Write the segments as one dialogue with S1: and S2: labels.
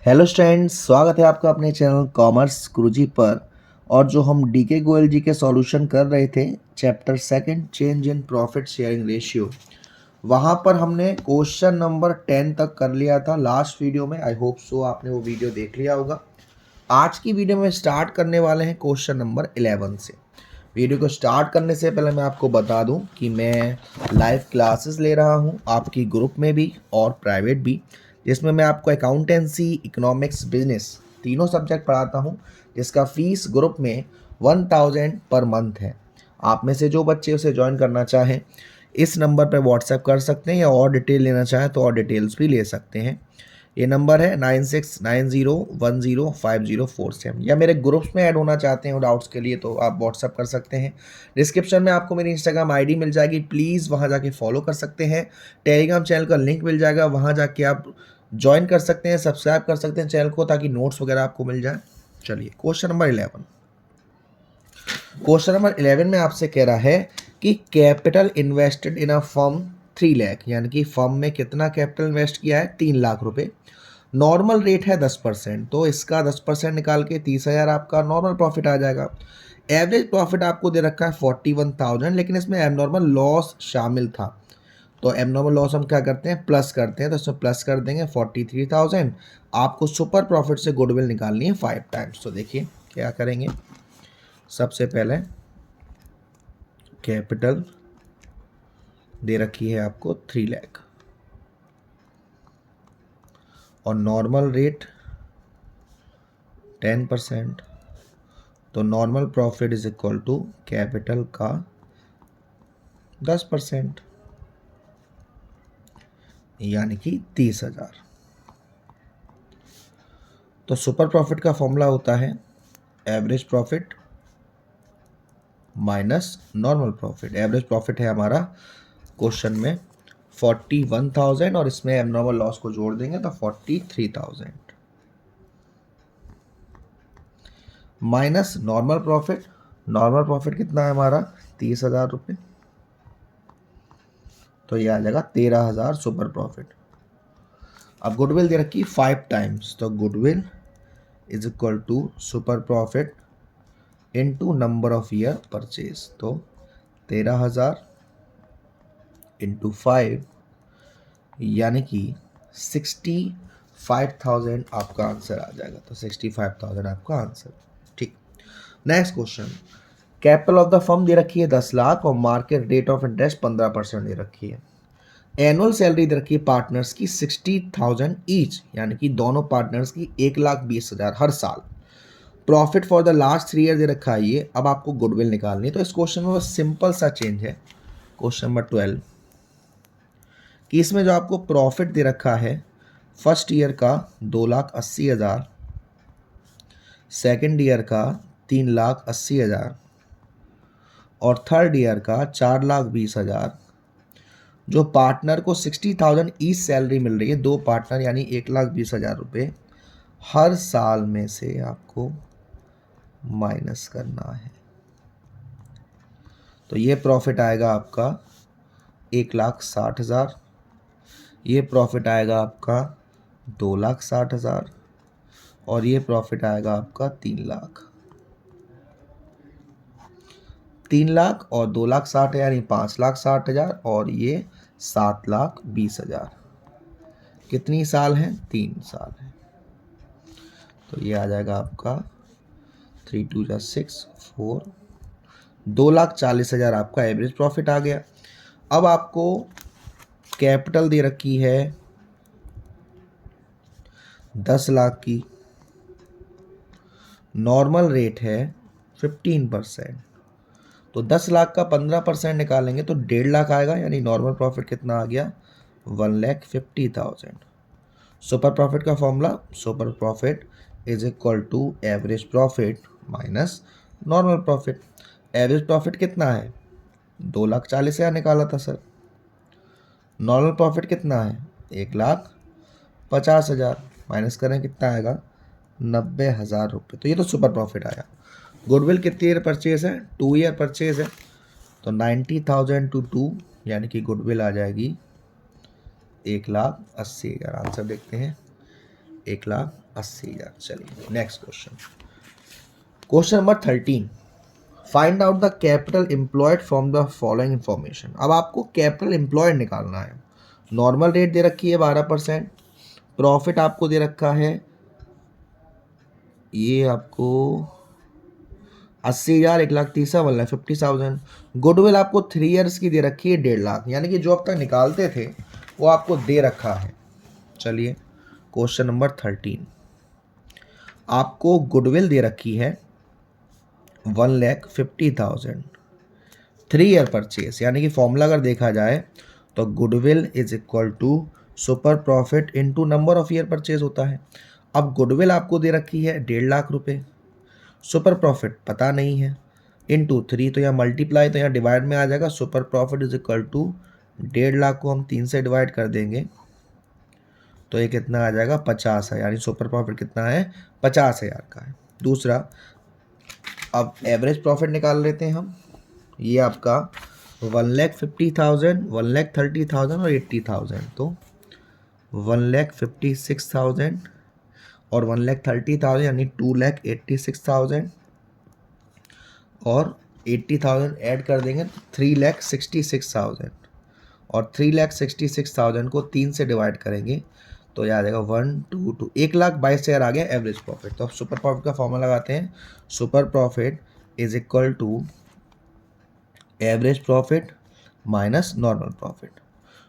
S1: Hello students, स्वागत है आपका अपने चैनल कॉमर्स गुरुजी पर। और जो हम डीके गोयल जी के सॉल्यूशन कर रहे थे chapter second change in profit sharing ratio, वहाँ पर हमने क्वेश्चन नंबर 10 तक कर लिया था लास्ट वीडियो में। आई होप सो आपने वो वीडियो देख लिया होगा। आज की वीडियो में स्टार्ट करने वाले हैं क्वेश्चन नंबर 11 से। वीडियो को स्टार्ट करने से पहले मैं आपको बता दूं कि मैं लाइव क्लासेस ले रहा हूं आपकी ग्रुप में भी और प्राइवेट भी, जिसमें मैं आपको अकाउंटेंसी, इकोनॉमिक्स, बिजनेस तीनों सब्जेक्ट पढ़ाता हूं, जिसका फीस ग्रुप में 1000 पर मंथ है। आप में से जो बच्चे उसे ज्वाइन करना चाहें इस नंबर पर व्हाट्सएप कर सकते हैं, या और डिटेल लेना चाहें तो और डिटेल्स भी ले सकते हैं। ये नंबर है 9690105047। या मेरे ग्रुप्स में ऐड होना चाहते हैं डाउट्स के लिए तो आप व्हाट्सअप कर सकते हैं। डिस्क्रिप्शन में आपको मेरी इंस्टाग्राम आईडी मिल जाएगी, प्लीज़ वहाँ जाके फॉलो कर सकते हैं। टेलीग्राम चैनल का लिंक मिल जाएगा, वहाँ जाके आप ज्वाइन कर सकते हैं, सब्सक्राइब कर सकते हैं चैनल को, ताकि नोट्स वगैरह आपको मिल जाए। चलिए क्वेश्चन नंबर 11। क्वेश्चन नंबर 11 में आपसे कह रहा है कि capital invested in a firm 3 lakh, यानी कि फर्म में कितना कैपिटल इन्वेस्ट किया है 3 लाख रुपए। नॉर्मल रेट है 10%, तो इसका 10% निकाल के 30,000 आपका नॉर्मल प्रॉफिट आ जाएगा। एवरेज प्रॉफिट आपको दे रखा है 41,000, लेकिन इसमें एबनॉर्मल लॉस शामिल था। तो एबनॉर्मल लॉस हम क्या करते हैं, प्लस करते हैं, तो इसमें प्लस कर देंगे 43,000। आपको सुपर प्रॉफिट से गुडविल निकालनी है 5 टाइम्स। तो देखिए क्या करेंगे। सबसे पहले कैपिटल दे रखी है आपको 3 लाख और नॉर्मल रेट 10%, तो normal profit is equal to capital का 10%, यानी कि 30,000। तो सुपर प्रॉफिट का फॉर्मूला होता है average profit minus normal profit. Average profit है हमारा क्वेश्चन में 41,000 और इसमें एबनॉर्मल लॉस को जोड़ देंगे तो 43,000 minus normal profit. Normal profit कितना है हमारा 30,000 रुपये, तो ये आ जाएगा 13,000 सुपर प्रॉफिट। अब गुडविल दे रखी 5 टाइम्स, तो goodwill is equal to super profit into number of year purchase. तो 13,000 इंटू 5, यानी कि 65,000 आपका आंसर आ जाएगा। तो 65,000 आपका आंसर। ठीक, next question. Capital of the firm दे रखी है 10 लाख और मार्केट रेट ऑफ इंटरेस्ट 15% दे रखी है। एनुअल सैलरी दे रखी है पार्टनर्स की 60,000 ईच, यानी कि दोनों पार्टनर्स की 1,20,000 हर साल। Profit for the last 3 year दे रखा है ये। अब आपको गुडविल निकालनी है, तो इस क्वेश्चन में बस सिंपल सा चेंज है क्वेश्चन नंबर 12 कि इसमें जो आपको प्रॉफिट दे रखा है फर्स्ट ईयर का 2,80,000, सेकेंड ईयर का 3,80,000 और थर्ड ईयर का 4,20,000। जो पार्टनर को 60,000 ईच सैलरी मिल रही है, दो पार्टनर यानी 1,20,000 रुपये हर साल में से आपको माइनस करना है। तो ये प्रॉफिट आएगा आपका 1,60,000, ये प्रॉफिट आएगा आपका 2,60,000 और ये प्रॉफिट आएगा आपका 3 लाख। 3 लाख और 2,60,000 यानी 5,60,000 और ये 7,20,000। कितनी साल हैं, 3 साल हैं। तो ये आ जाएगा आपका 3 2 6 4, 2,40,000 आपका एवरेज प्रॉफिट आ गया। अब आपको कैपिटल दे रखी है 10 लाख की, नॉर्मल रेट है 15%, तो 10 लाख का 15% निकालेंगे तो 1.5 लाख आएगा, यानी नॉर्मल प्रॉफिट कितना आ गया 1,50,000। सुपर प्रॉफिट का formula, super profit is equal to average profit minus normal profit. Average profit कितना है 2,40,000 निकाला था सर। नॉर्मल प्रॉफिट कितना है 1,50,000, माइनस करें कितना आएगा 90,000 रुपये। तो ये तो सुपर प्रॉफिट आया। गुडविल कितनी ईयर परचेज है 2 ईयर परचेज है, तो 90,000 टू 2 यानी कि गुडविल आ जाएगी 1,80,000। आंसर देखते हैं 1,80,000। 80,000। चलिए next question, question number 13, find out the capital employed from the following information. अब आपको कैपिटल एम्प्लॉयड निकालना है। नॉर्मल रेट दे रखी है 12%, प्रॉफिट आपको दे रखा है ये आपको 80,000, 1,30,000, 1,50,000। गुडविल आपको 3 ईयर्स की दे रखी है 1.5 लाख, यानी कि जो अब तक निकालते थे वो आपको दे रखा है। चलिए क्वेश्चन नंबर 13, आपको गुडविल दे रखी है 1,50,000, 3 ईयर परचेज, यानी कि फॉर्मूला अगर देखा जाए तो goodwill is equal to super profit into number of year purchase होता है। अब गुडविल आपको दे रखी है 1.5 लाख रुपए, सुपर प्रॉफिट पता नहीं है, इनटू 3, तो यहाँ मल्टीप्लाई तो यहाँ डिवाइड में आ जाएगा। Super profit is equal to 1.5 lakh को हम 3 से डिवाइड कर देंगे तो ये कितना आ जाएगा 50,000, यानी सुपर प्रॉफिट कितना है 50,000 का है। दूसरा, अब एवरेज प्रॉफिट निकाल लेते हैं हम। ये आपका 1,50,000, 1,30,000 और 80,000, तो 1,56,000 और 1,30,000 यानी 2,86,000 और 80,000 ऐड कर देंगे तो 3,66,000 और 3,66,000 को 3 से डिवाइड करेंगे तो ये आ जाएगा 122, 1,22,000 आ गया एवरेज प्रॉफिट। तो अब सुपर प्रॉफिट का फॉर्मूला लगाते हैं। Super profit is equal to average profit minus normal profit.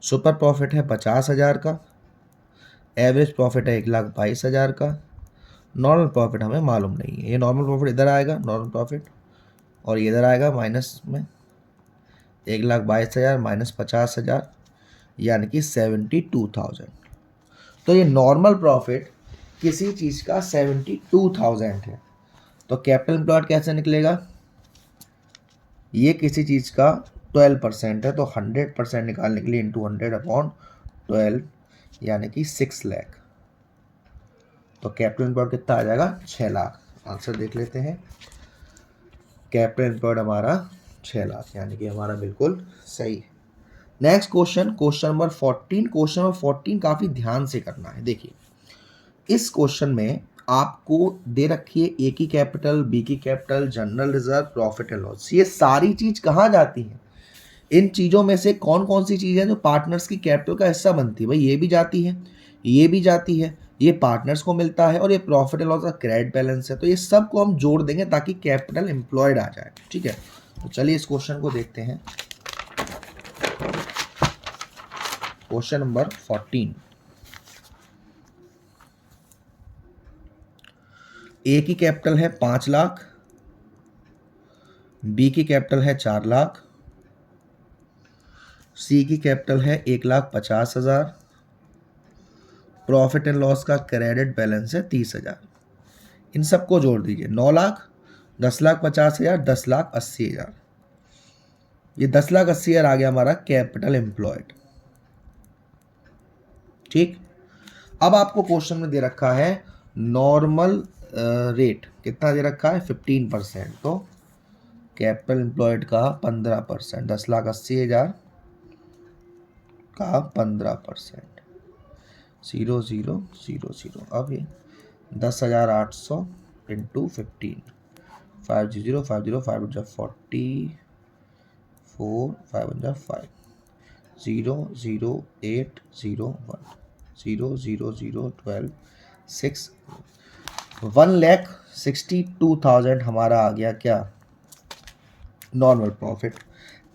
S1: Super profit है 50,000 का, एवरेज प्रॉफिट है 1,22,000 का, नॉर्मल प्रॉफिट हमें मालूम नहीं है। ये नॉर्मल प्रॉफिट इधर आएगा नॉर्मल प्रॉफिट, और ये इधर आएगा माइनस में 1,22,000 माइनस 50,000 यानी कि 72,000। तो ये नॉर्मल प्रॉफिट किसी चीज़ का 72,000 है। तो कैपिटल एम्प्लॉयड कैसे निकलेगा, ये किसी चीज़ का 12% है, तो 100% निकालने के लिए इंटू 100/12 यानी कि 6 लाख। तो कैपिटल एम्प्लॉयड कितना आ जाएगा 6 लाख। आंसर देख लेते हैं, कैपिटल एम्प्लॉयड हमारा 6 लाख, यानी कि हमारा बिल्कुल सही है। Next question, question number 14। Question number 14 काफ़ी ध्यान से करना है। देखिए इस क्वेश्चन में आपको दे रखी है ए की कैपिटल, बी की capital, general reserve, profit and loss. ये सारी चीज कहाँ जाती है, इन चीज़ों में से कौन कौन सी चीज़ है जो पार्टनर्स की कैपिटल का हिस्सा बनती है। भाई ये भी जाती है, ये भी जाती है, ये पार्टनर्स को मिलता है और ये प्रॉफिट एंड लॉस का क्रेडिट बैलेंस है। तो ये सब को हम जोड़ देंगे ताकि कैपिटल एम्प्लॉयड आ जाए। ठीक है, तो चलिए इस क्वेश्चन को देखते हैं। क्वेश्चन नंबर 14, ए की कैपिटल है 5 लाख, बी की कैपिटल है 4 लाख, सी की कैपिटल है 1,50,000, प्रॉफिट एंड लॉस का क्रेडिट बैलेंस है 30,000। इन सबको जोड़ दीजिए, 9 लाख, 10,50,000, 10,80,000। ये 10,80,000 आ गया हमारा कैपिटल एम्प्लॉयड। ठीक, अब आपको क्वेश्चन में दे रखा है नॉर्मल रेट कितना दे रखा है 15%, तो कैपिटल एम्प्लॉयड का 15%, 10,80,000 का 15%, 0,000। अब ये 10,800 इंटू 15, 5,000, 5,000, 5 40, 4, 5 5, 0,08,01, 0,00,12, 6, 1,62,000 हमारा आ गया क्या नॉर्मल प्रॉफिट।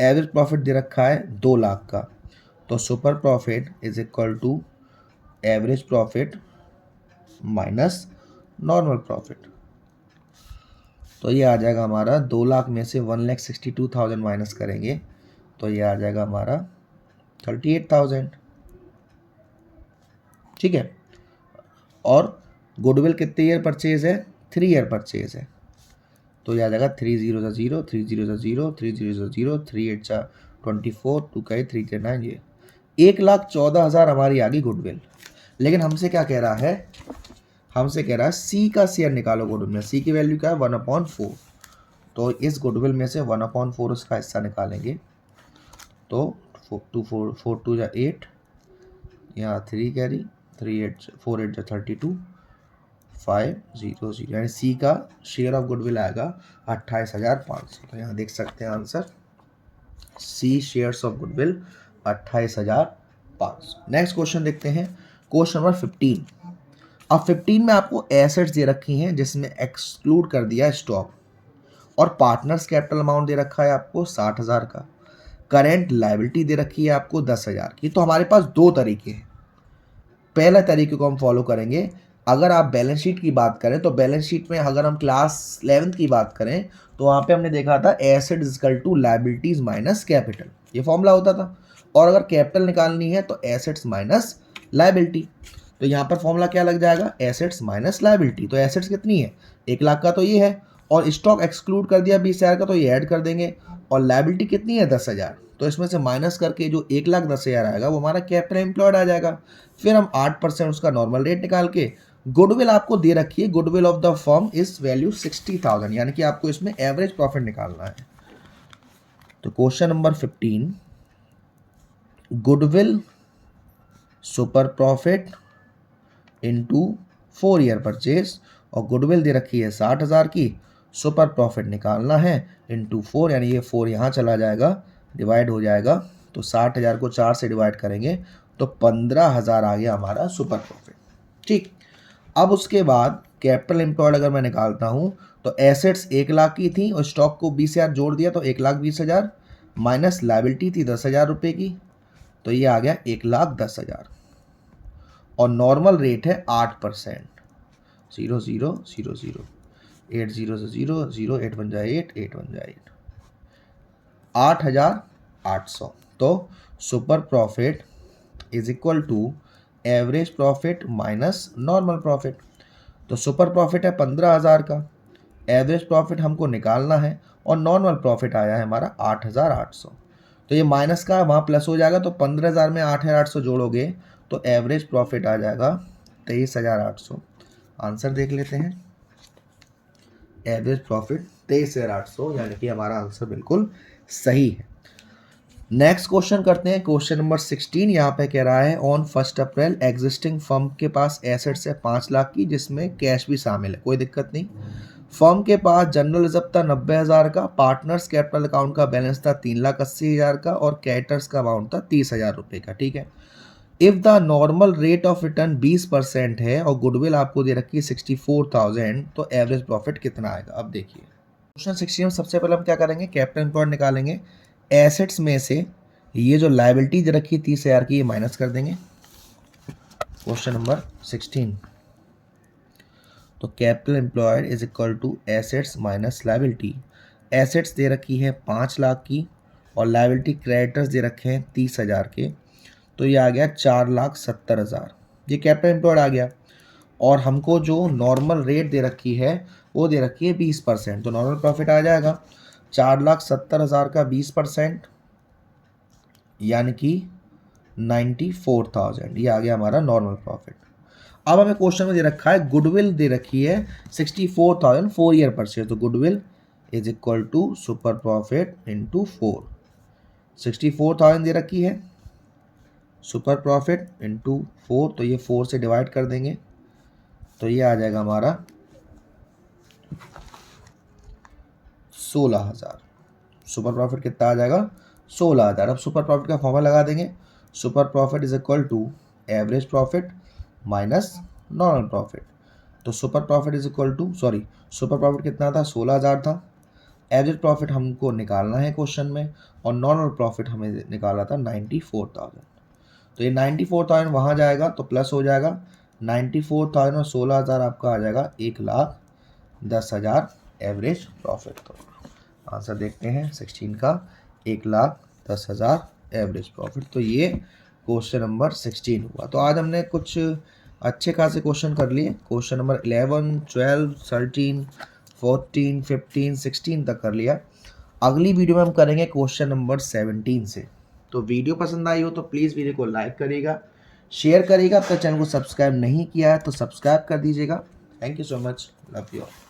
S1: एवरेज प्रॉफिट दे रखा है 2 लाख का, तो super profit is equal to average profit minus normal profit. तो ये आ जाएगा हमारा 2 लाख में से 1,62,000 माइनस करेंगे तो ये आ जाएगा हमारा 38,000। ठीक है, और गुडविल कितने ईयर परचेज है 3 ईयर परचेज है, तो ये आ जाएगा 3,000, 3,000, 3,000, 3,8 24, 2 का 3 के 9, ये 1,14,000 हमारी आ गई गुडविल। लेकिन हमसे क्या कह रहा है, हमसे कह रहा है सी का शेयर निकालो गुडविल में। सी की वैल्यू क्या है 1/4, तो इस गुडविल में से 1/4 उसका हिस्सा निकालेंगे तो 4 2 8, यहाँ 3 कैरी, 3 8 4 8 32, 500 यानी सी का शेयर ऑफ गुडविल आएगा 28,500। तो यहाँ देख सकते हैं answer C shares of goodwill 28,500। Next question देखते हैं, क्वेश्चन नंबर 15। अब 15 में आपको एसेट्स दे रखी हैं जिसमें एक्सक्लूड कर दिया स्टॉक, और पार्टनर्स कैपिटल अमाउंट दे रखा है आपको 60,000 का, करेंट लायबिलिटी दे रखी है आपको 10,000 की। तो हमारे पास दो तरीके हैं। पहला तरीके को हम फॉलो करेंगे, अगर आप बैलेंस शीट की बात करें तो बैलेंस शीट में अगर हम क्लास 11th की बात करें तो वहाँ पे हमने देखा था asset equal to liabilities minus capital, ये फॉर्मूला होता था। और अगर कैपिटल निकालनी है तो एसेट्स माइनस लायबिलिटी। तो यहाँ पर फॉर्मूला क्या लग जाएगा, एसेट्स माइनस लायबिलिटी। तो एसेट्स कितनी है, 1 लाख का, तो ये है, और स्टॉक एक्सक्लूड कर दिया 20,000 का, तो ये ऐड कर देंगे, और लायबिलिटी कितनी है 10,000, तो इसमें से माइनस करके जो 1,10,000 आएगा वो हमारा कैपिटल एम्प्लॉयड आ जाएगा। फिर हम 8% उसका नॉर्मल रेट निकाल के, गुडविल आपको दे रखी है, goodwill of the firm is value 60,000, यानी कि आपको इसमें एवरेज प्रॉफिट निकालना है। तो question number 15, goodwill super profit into 4 year purchase, और गुडविल दे रखी है 60,000 की, सुपर प्रॉफिट निकालना है इनटू 4, यानी ये 4 यहाँ चला जाएगा, डिवाइड हो जाएगा, तो 60,000 को 4 से डिवाइड करेंगे तो 15,000 आ गया हमारा सुपर प्रॉफिट। ठीक, अब उसके बाद कैपिटल एम्प्लॉयड अगर मैं निकालता हूँ तो एसेट्स 1 लाख की थी और स्टॉक को 20,000 जोड़ दिया तो 1,20,000, माइनस लायबिलिटी थी 10,000 रुपये की, तो ये आ गया 1,10,000, और नॉर्मल रेट है 8%। 0 0 0 0 8 0 से 0 0 8 बन जाए 8 8 बन जाए 8,800। तो super profit is equal to average profit minus normal profit. तो सुपर प्रॉफिट है 15,000 का, एवरेज प्रॉफिट हमको निकालना है, और नॉर्मल प्रॉफिट आया है हमारा 8,800। तो ये माइनस का वहाँ प्लस हो जाएगा, तो 15,000 में 8,800 जोड़ोगे तो एवरेज प्रॉफिट आ जाएगा 23,800। आंसर देख लेते हैं, एवरेज प्रॉफिट 23,800, यानी कि हमारा आंसर बिल्कुल सही है। नेक्स्ट क्वेश्चन करते हैं, क्वेश्चन नंबर 16। यहाँ पे कह रहा है ऑन 1 अप्रैल एग्जिस्टिंग फर्म के पास एसेट्स है 5 लाख की, जिसमें कैश भी शामिल है, कोई दिक्कत नहीं। फर्म के पास जनरल रिजर्व था 90,000 का, पार्टनर्स कैपिटल अकाउंट का बैलेंस था 3,80,000 का, और कैटर्स का अमाउंट था 30,000 रुपये का। ठीक है, if the normal rate of return 20% है और गुडविल आपको दे रखी है 64,000, तो एवरेज प्रॉफिट कितना आएगा। अब देखिए क्वेश्चन 16 में सबसे पहले हम क्या करेंगे, कैपिटल एम्प्लॉयड निकालेंगे। एसेट्स में से ये जो लायबिलिटी दे रखी है 30,000 की, ये माइनस कर देंगे। क्वेश्चन नंबर 16, तो capital employed is equal to assets minus liability. Assets दे रखी है 5 लाख की, और लायबिलिटी क्रेडिटर्स दे रखे हैं 30,000 के, तो ये आ गया 4,70,000, ये कैपिटल एम्प्लॉयड आ गया। और हमको जो नॉर्मल रेट दे रखी है वो दे रखी है 20%, तो नॉर्मल प्रॉफिट आ जाएगा 4,70,000 का 20%, यानी कि 94,000, ये आ गया हमारा नॉर्मल प्रॉफिट। अब हमें क्वेश्चन में दे रखा है गुडविल दे रखी है 64,000 4 ईयर परचेज, तो goodwill is equal to super profit into 4। 64,000 दे रखी है, सुपर प्रॉफिट इंटू 4, तो ये 4 से डिवाइड कर देंगे, तो ये आ जाएगा हमारा 16,000। सुपर प्रॉफिट कितना आ जाएगा, 16,000। अब सुपर प्रॉफिट का फॉर्मूला लगा देंगे, super profit is equal to average profit minus normal profit. तो super profit is equal to, super profit कितना था, 16,000 था, एवरेज प्रॉफिट हमको निकालना है क्वेश्चन में, और नॉर्मल प्रॉफिट हमें निकाला था 94,000। तो ये 94,000 वहाँ जाएगा तो प्लस हो जाएगा, 94,000 और 16,000 आपका आ जाएगा 1,10,000 एवरेज प्रॉफिट। तो आंसर देखते हैं 16 का 1,10,000 एवरेज प्रॉफिट। तो ये क्वेश्चन नंबर 16 हुआ। तो आज हमने कुछ अच्छे खासे क्वेश्चन कर लिए, क्वेश्चन नंबर 11, 12, 13, 14, 15, 16 तक कर लिया। अगली वीडियो में हम करेंगे क्वेश्चन नंबर 17 से। तो वीडियो पसंद आई हो तो प्लीज़ वीडियो को लाइक करिएगा, शेयर करिएगा। अपने चैनल को सब्सक्राइब नहीं किया है तो सब्सक्राइब कर दीजिएगा। Thank you so much, love you all.